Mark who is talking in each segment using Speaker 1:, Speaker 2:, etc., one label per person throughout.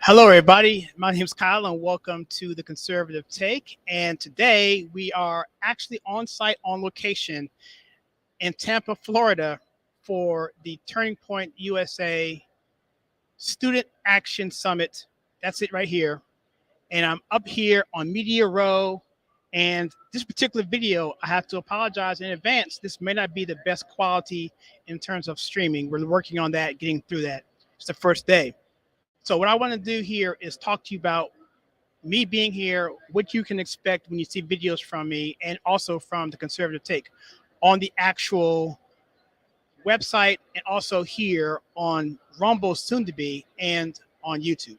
Speaker 1: Hello, everybody. My name is Kyle, and welcome to the Conservative Take. And today we are actually on site, on location in Tampa, Florida, for the Turning Point USA Student Action Summit. That's it right here. And I'm up here on Media Row. And this particular video, I have to apologize in advance. This may not be the best quality in terms of streaming. We're working on that, getting through that. It's the first day. So what I want to do here is talk to you about me being here, what you can expect when you see videos from me, and also from the Conservative Take on the actual website, and also here on Rumble soon to be, and on YouTube.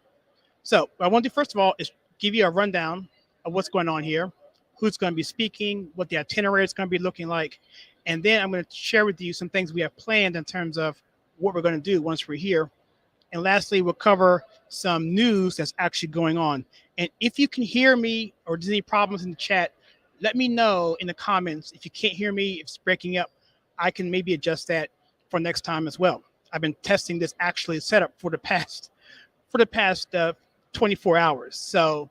Speaker 1: So what I want to do first of all is give you a rundown of what's going on here, who's going to be speaking, what the itinerary is going to be looking like, and then I'm going to share with you some things we have planned in terms of what we're going to do once we're here. And lastly, we'll cover some news that's actually going on. And if you can hear me or there's any problems in the chat, let me know in the comments. If you can't hear me, if it's breaking up, I can maybe adjust that for next time as well. I've been testing this actually set up for the past 24 hours. So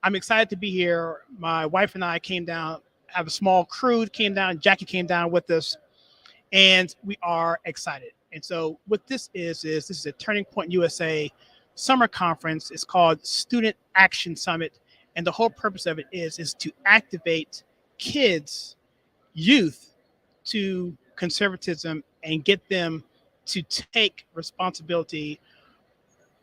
Speaker 1: I'm excited to be here. My wife and I came down, have a small crew came down. Jackie came down with us, and we are excited. And so what this is this is a Turning Point USA summer conference. It's called Student Action Summit. And the whole purpose of it is to activate kids, youth, to conservatism and get them to take responsibility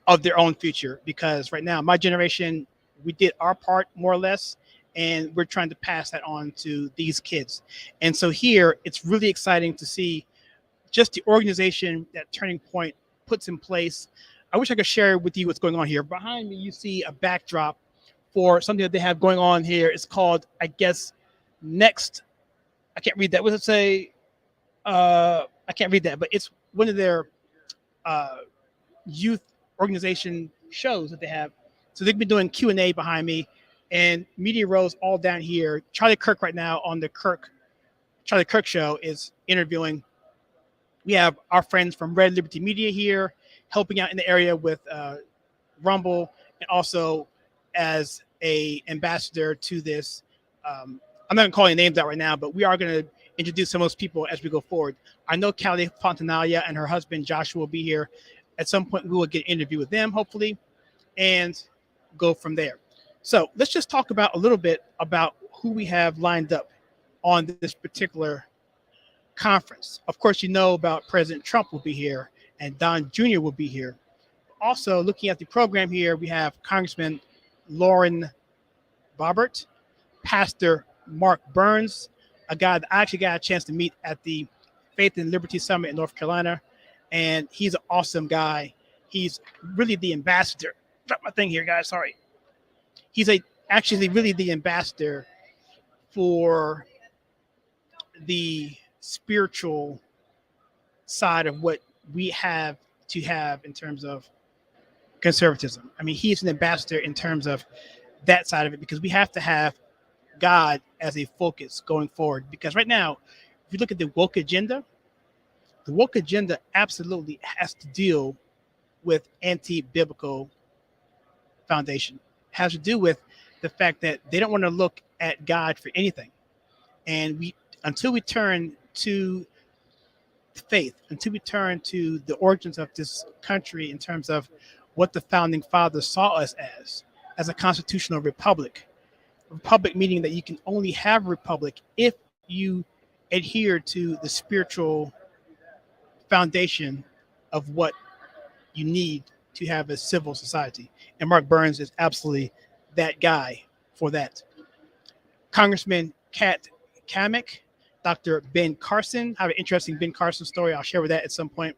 Speaker 1: of their own future. Because right now, my generation, we did our part more or less, and we're trying to pass that on to these kids. And so here, it's really exciting to see just the organization that Turning Point puts in place. I wish I could share with you what's going on here. Behind me, you see a backdrop for something that they have going on here. It's called, I guess, Next. I can't read that. What does it say? I can't read that, but it's one of their youth organization shows that they have. So they've been doing Q&A behind me, and Media Row's all down here. Charlie Kirk right now on the Charlie Kirk show is interviewing. We have our friends from Red Liberty Media here helping out in the area with Rumble, and also as a ambassador to this. I'm not going to call any names out right now, but we are going to introduce some of those people as we go forward. I know Callie Fontanaglia and her husband Joshua will be here. At some point, we will get an interview with them, hopefully, and go from there. So let's just talk about a little bit about who we have lined up on this particular conference. Of course, you know about President Trump will be here, and Don Jr. will be here. Also, looking at the program here, we have Congressman Lauren Boebert, Pastor Mark Burns, a guy that I actually got a chance to meet at the Faith and Liberty Summit in North Carolina, and he's an awesome guy. He's really the ambassador. Drop my thing here, guys. Sorry. He's actually really the ambassador for the spiritual side of what we have to have in terms of conservatism. I mean, he's an ambassador in terms of that side of it, because we have to have God as a focus going forward. Because right now, if you look at the woke agenda absolutely has to deal with anti-biblical foundation. It has to do with the fact that they don't want to look at God for anything. And until we turn to faith, until we turn to the origins of this country in terms of what the founding fathers saw us as a constitutional republic. Republic meaning that you can only have a republic if you adhere to the spiritual foundation of what you need to have a civil society. And Mark Burns is absolutely that guy for that. Congressman Kat Kamek, Dr. Ben Carson. I have an interesting Ben Carson story. I'll share with that at some point.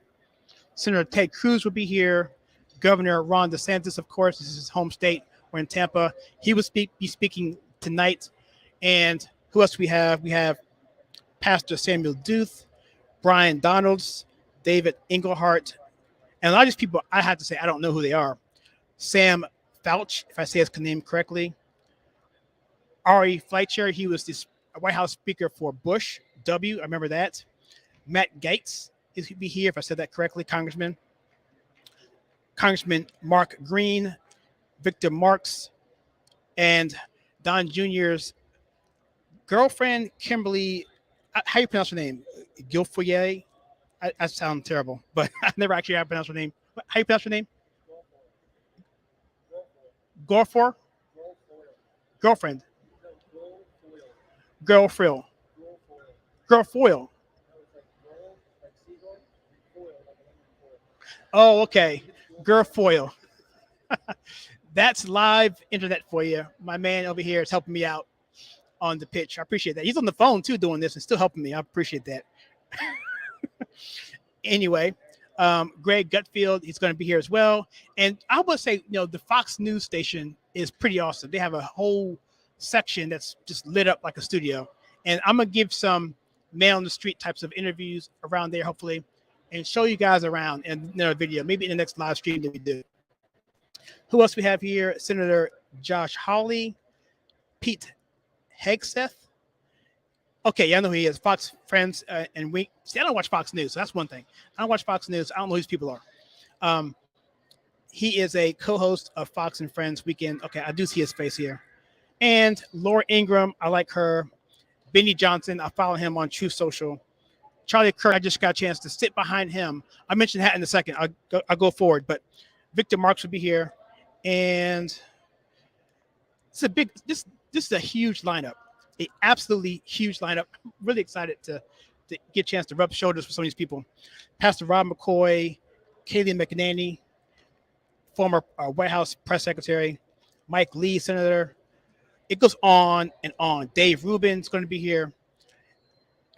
Speaker 1: Senator Ted Cruz will be here. Governor Ron DeSantis, of course, this is his home state. We're in Tampa. He will be speaking tonight. And who else we have? We have Pastor Samuel Duth, Brian Donalds, David Englehart, and a lot of these people, I have to say, I don't know who they are. Sam Fauch, if I say his name correctly. Ari Fleischer, he was this White House speaker for Bush W. I remember that. Matt Gaetz is be here, if I said that correctly, Congressman. Congressman Mark Green, Victor Marks, and Don Jr.'s girlfriend, Kimberly. How do you pronounce her name? Guilfoyle? I sound terrible, but I never actually have pronounced her name. How do you pronounce her name? Gorfor? Girlfriend. Girlfrill. Girlfoyle. Oh, okay. Girlfoyle. That's live internet for you. My man over here is helping me out on the pitch. I appreciate that. He's on the phone too doing this and still helping me. I appreciate that. Anyway, Greg Gutfield, he's going to be here as well. And I would say, the Fox News station is pretty awesome. They have a whole section that's just lit up like a studio. And I'm going to give some man on the street types of interviews around there, hopefully, and show you guys around in another video, maybe in the next live stream that we do. Who else we have here? Senator Josh Hawley, Pete Hegseth. Okay, yeah, I know who he is. Fox Friends and we. See, I don't watch Fox News, so that's one thing. I don't watch Fox News. I don't know who these people are. He is a co-host of Fox and Friends Weekend. Okay, I do see his face here. And Laura Ingraham, I like her. Benny Johnson, I follow him on Truth Social. Charlie Kirk, I just got a chance to sit behind him. I mentioned that in a second. I'll go forward, but Victor Marks will be here. And it's a big, this is a huge lineup. A absolutely huge lineup. I'm really excited to get a chance to rub shoulders with some of these people. Pastor Rob McCoy, Kayleigh McEnany, former White House press secretary, Mike Lee, senator. It goes on and on. Dave Rubin's going to be here.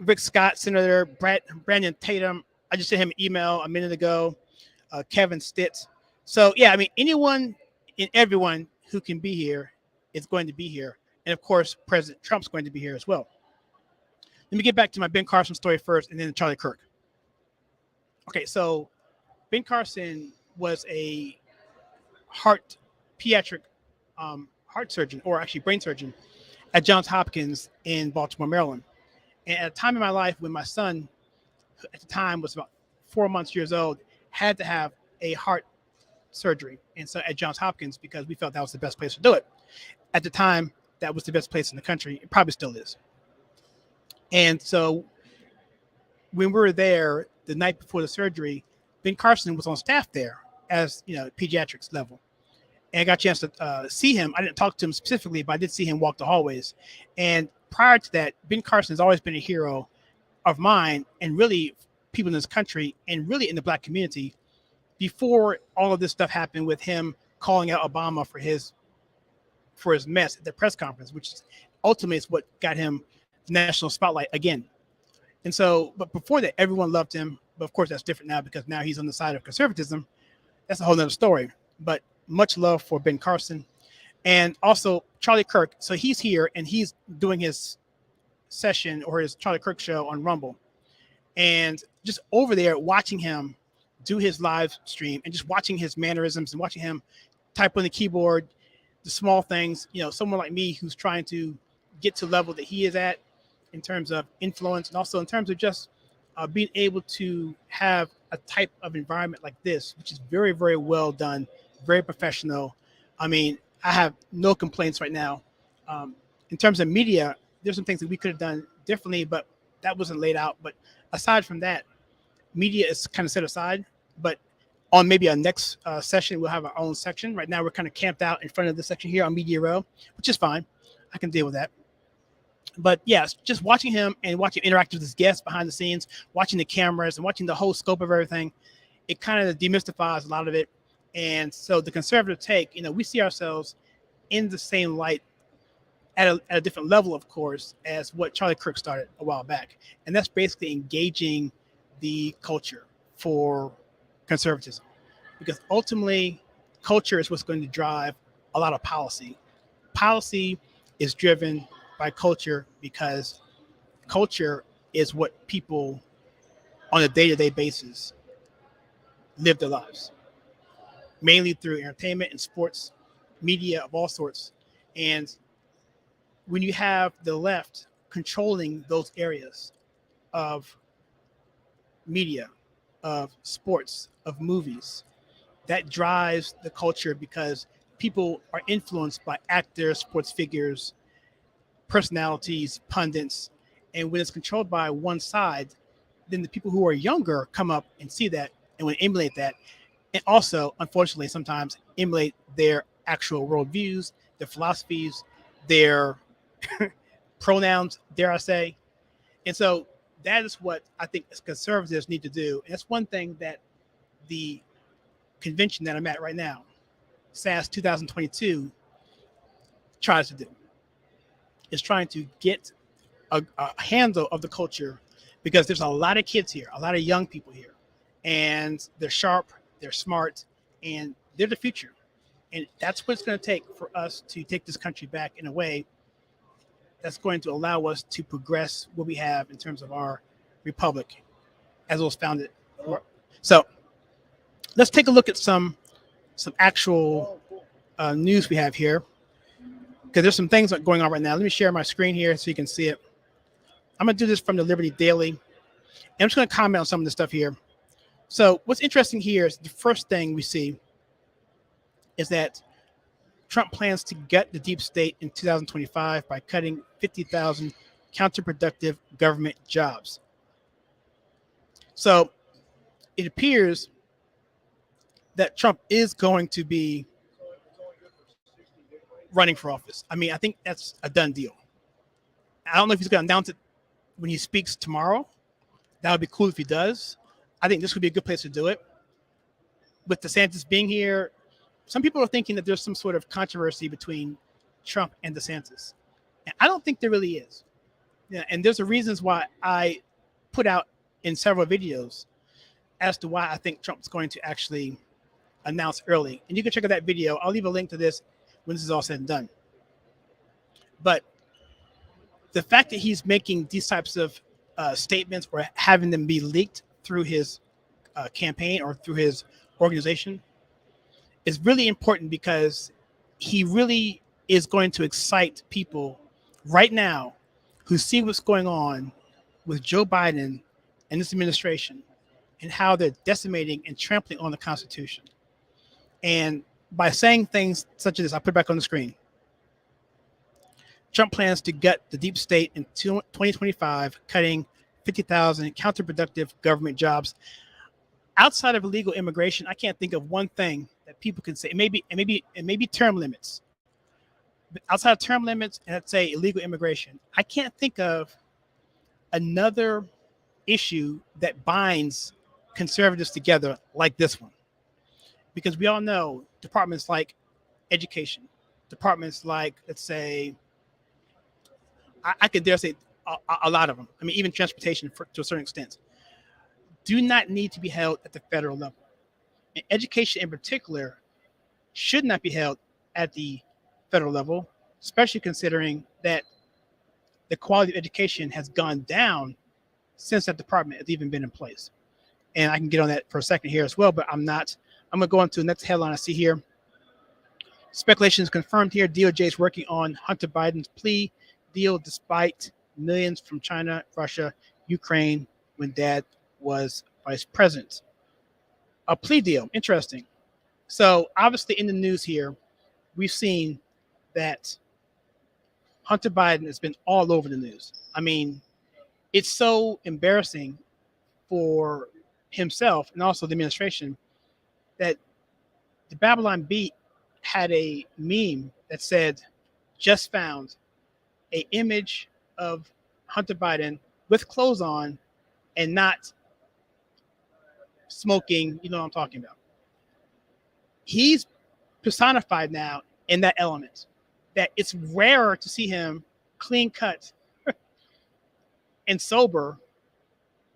Speaker 1: Rick Scott, senator. Brandon Tatum. I just sent him an email a minute ago. Kevin Stitz. So, yeah, I mean, anyone and everyone who can be here is going to be here. And, of course, President Trump's going to be here as well. Let me get back to my Ben Carson story first and then Charlie Kirk. Okay, so Ben Carson was a pediatric heart surgeon, or actually brain surgeon, at Johns Hopkins in Baltimore, Maryland. And at a time in my life when my son, at the time was about 4 years old, had to have a heart surgery. And so at Johns Hopkins, because we felt that was the best place to do it. At the time, that was the best place in the country. It probably still is. And so when we were there the night before the surgery, Ben Carson was on staff there as, pediatrics level. And I got a chance to see him. I didn't talk to him specifically, but I did see him walk the hallways. And prior to that, Ben Carson has always been a hero of mine and really people in this country and really in the Black community before all of this stuff happened with him calling out Obama for his mess at the press conference, which ultimately is what got him national spotlight again. And so, but before that, everyone loved him. But of course, that's different now because now he's on the side of conservatism. That's a whole nother story. But much love for Ben Carson and also Charlie Kirk. So he's here and he's doing his session or his Charlie Kirk show on Rumble. And just over there watching him do his live stream and just watching his mannerisms and watching him type on the keyboard, the small things, someone like me who's trying to get to the level that he is at in terms of influence and also in terms of just being able to have a type of environment like this, which is very, very well done, very professional. I mean, I have no complaints right now. In terms of media, there's some things that we could have done differently, but that wasn't laid out. But aside from that, media is kind of set aside. But on maybe our next session, we'll have our own section. Right now, we're kind of camped out in front of this section here on Media Row, which is fine. I can deal with that. But yes, just watching him and watching him interact with his guests behind the scenes, watching the cameras and watching the whole scope of everything, it kind of demystifies a lot of it. And so the conservative take, we see ourselves in the same light at a different level, of course, as what Charlie Kirk started a while back. And that's basically engaging the culture for conservatism. Because ultimately, culture is what's going to drive a lot of policy. Policy is driven by culture because culture is what people on a day-to-day basis live their lives, mainly through entertainment and sports, media of all sorts. And when you have the left controlling those areas of media, of sports, of movies, that drives the culture because people are influenced by actors, sports figures, personalities, pundits. And when it's controlled by one side, then the people who are younger come up and see that and will emulate that. And also, unfortunately, sometimes emulate their actual worldviews, their philosophies, their pronouns, dare I say. And so that is what I think conservatives need to do. And that's one thing that the convention that I'm at right now, SAS 2022, tries to do. Is trying to get a handle of the culture because there's a lot of kids here, a lot of young people here, and they're sharp, they're smart, and they're the future. And that's what it's going to take for us to take this country back in a way that's going to allow us to progress what we have in terms of our republic as it was founded. So let's take a look at some actual news we have here, because there's some things going on right now. Let me share my screen here so you can see it. I'm going to do this from the Liberty Daily. And I'm just going to comment on some of the stuff here. So what's interesting here is the first thing we see is that Trump plans to gut the deep state in 2025 by cutting 50,000 counterproductive government jobs. So it appears that Trump is going to be running for office. I mean, I think that's a done deal. I don't know if he's going to announce it when he speaks tomorrow. That would be cool if he does. I think this would be a good place to do it. With DeSantis being here, some people are thinking that there's some sort of controversy between Trump and DeSantis. And I don't think there really is. Yeah, and there's a reasons why I put out in several videos as to why I think Trump's going to actually announce early. And you can check out that video. I'll leave a link to this when this is all said and done. But the fact that he's making these types of statements or having them be leaked through his campaign or through his organization is really important because he really is going to excite people right now who see what's going on with Joe Biden and this administration and how they're decimating and trampling on the Constitution. And by saying things such as this, I'll put it back on the screen. Trump plans to gut the deep state in 2025, cutting 50,000 counterproductive government jobs. Outside of illegal immigration, I can't think of one thing that people can say. It may be term limits. But outside of term limits and let's say illegal immigration, I can't think of another issue that binds conservatives together like this one. Because we all know departments like education, departments like, let's say, I could dare say a lot of them, I mean, even transportation to a certain extent, do not need to be held at the federal level. And education in particular should not be held at the federal level, especially considering that the quality of education has gone down since that department has even been in place. And I can get on that for a second here as well, but I'm not. I'm going to go on to the next headline I see here. Speculation is confirmed here. DOJ is working on Hunter Biden's plea deal despite millions from China, Russia, Ukraine when dad was vice president. A plea deal. Interesting. So obviously in the news here, we've seen that Hunter Biden has been all over the news. I mean, it's so embarrassing for himself and also the administration that the Babylon Beat had a meme that said, just found an image of Hunter Biden with clothes on and not smoking. You know what I'm talking about. He's personified now in that element, that it's rarer to see him clean cut and sober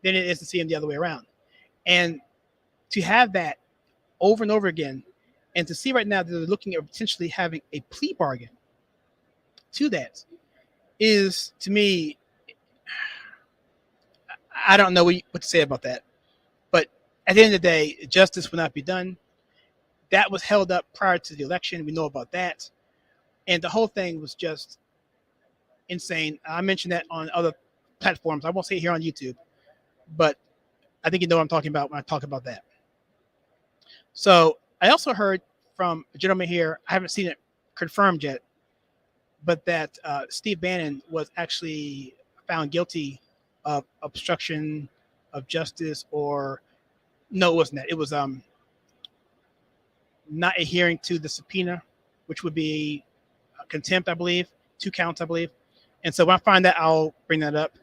Speaker 1: than it is to see him the other way around. And to have that over and over again, and to see right now that they're looking at potentially having a plea bargain to that is, to me, I don't know what to say about that. But at the end of the day, justice will not be done. That was held up prior to the election. We know about that. And the whole thing was just insane. I mentioned that on other platforms. I won't say it here on YouTube, but I think you know what I'm talking about when I talk about that. So I also heard from a gentleman here, I haven't seen it confirmed yet, but that Steve Bannon was actually found guilty of obstruction of justice, or no, it wasn't that. It was not adhering to the subpoena, which would be contempt, I believe, 2 counts, I believe. And so when I find that, I'll bring that up.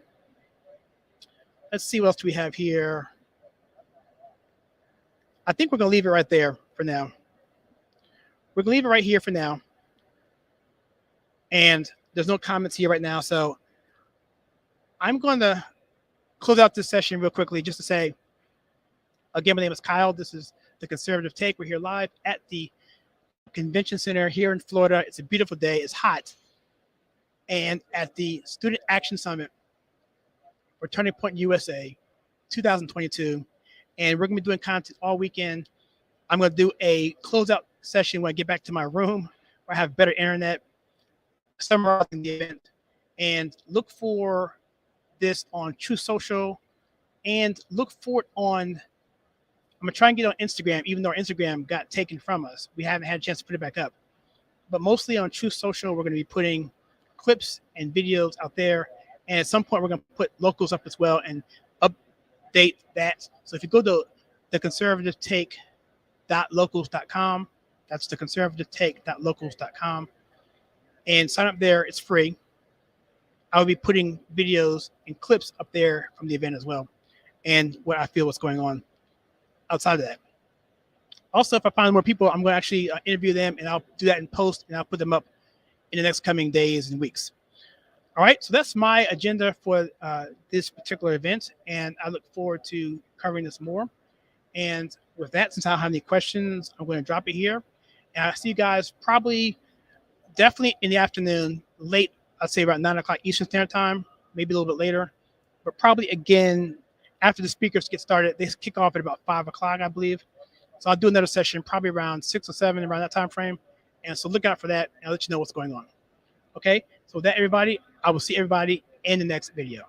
Speaker 1: Let's see what else we have here. I think we're going to leave it right there for now. We're going to leave it right here for now. And there's no comments here right now. So I'm going to close out this session real quickly just to say, again, my name is Kyle. This is The Conservative Take. We're here live at the Convention Center here in Florida. It's a beautiful day. It's hot. And at the Student Action Summit for Turning Point USA 2022. And we're going to be doing content all weekend. I'm going to do a closeout session when I get back to my room where I have better internet, summarizing the event. And look for this on Truth Social, and look for it on, I'm going to try and get it on Instagram, even though our Instagram got taken from us. We haven't had a chance to put it back up. But mostly on Truth Social, we're going to be putting clips and videos out there. And at some point, we're going to put locals up as well and update that. So if you go to theconservativetake.locals.com, that's theconservativetake.locals.com, and sign up there. It's free. I'll be putting videos and clips up there from the event as well, and what I feel what's going on outside of that. Also, if I find more people, I'm going to actually interview them, and I'll do that in post, and I'll put them up in the next coming days and weeks. All right, so that's my agenda for this particular event, and I look forward to covering this more. And with that, since I don't have any questions, I'm going to drop it here. And I'll see you guys definitely in the afternoon, late, I'd say about 9 o'clock Eastern Standard Time, maybe a little bit later. But probably, again, after the speakers get started, they kick off at about 5 o'clock, I believe. So I'll do another session probably around 6 or 7, around that time frame. And so look out for that, and I'll let you know what's going on. Okay, so with that, everybody, I will see everybody in the next video.